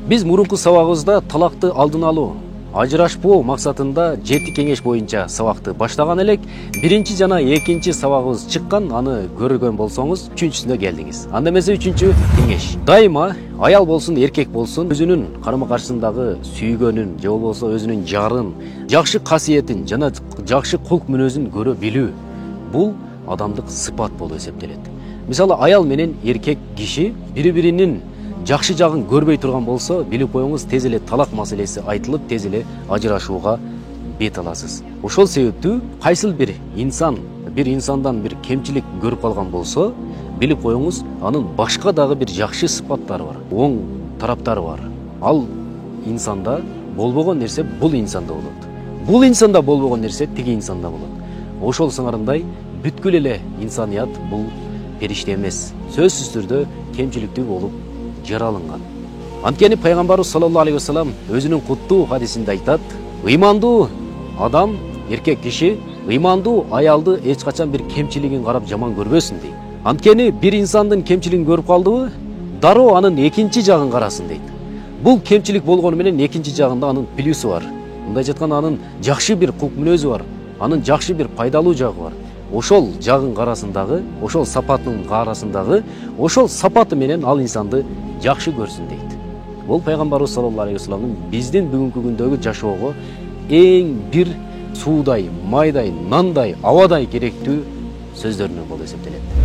Биз мурунку сабагыбызда талакты алдын алуу, ажырашпоо максатында 7 кеңеш боюнча сабакты баштаган элек. Биринчи жана экинчи сабагыбыз чыккан, аны көргөн болсоңуз, үчүнчүсүнө келдиңиз. Анда эмесе үчүнчү кеңеш. Дайыма аял болсун, эркек болсун, өзүнүн карама-каршысындагы сүйгөнүн же болбосо өзүнүн жарын, жакшы касиетин жана жакшы кулк мүнөзүн көрө билүү. Бул адамдык сыпат болуп эсептелет. Мисалы, аял менен эркек киши бири-биринин жакшы жагын көрбөй турган болсо, билип коюңуз, тез эле талак маселеси айтылып, тез эле ажырашууга бет аласыз. Ошол себептүү кайсыл бир инсандан бир кемчилик көрүп калган болсо, билип коюңуз, анын башка дагы бир жакшы сыпаттары бар, оң тараптары бар. Ал инсанда болбогон нерсе бул инсанда болот. Бул инсанда болбогон нерсе тиги инсанда болот. Ошол сыңарындай бүткүл эле инсаният бул периште эмес. Сөзсүз түрдө кемчиликтүү болуп жаралынган. Анткени пайгамбарыбыз саллаллаху алейхи вассалам өзүнүн куттуу хадисинде айтат: ыймандуу адам, эркек киши, ыймандуу аялды эч качан бир кемчилигин карап жаман көрбөсүн дейт. Анткени бир инсандын кемчилигин көрүп калдыбы, дароо анын экинчи жагын карасын дейт. Бул кемчилик болгону менен экинчи жагында анын плюсу бар. Мындай жатканда анын жакшы бир кулк мүнөзү бар, анын жакшы бир пайдалуу жагы бар. Ошол жагын карасындагы, ошол сапатынын карасындагы, ошол сапаты менен ал инсанды жакшы көрсүн дейт. Бул пайгамбарыбыз саллаллаху алейхи вассаламдын биздин бүгүнкү күндөгү жашоого эң бир суудай, майдай, нандай, абадай керектүү сөздөрүнөн болуп эсептелет.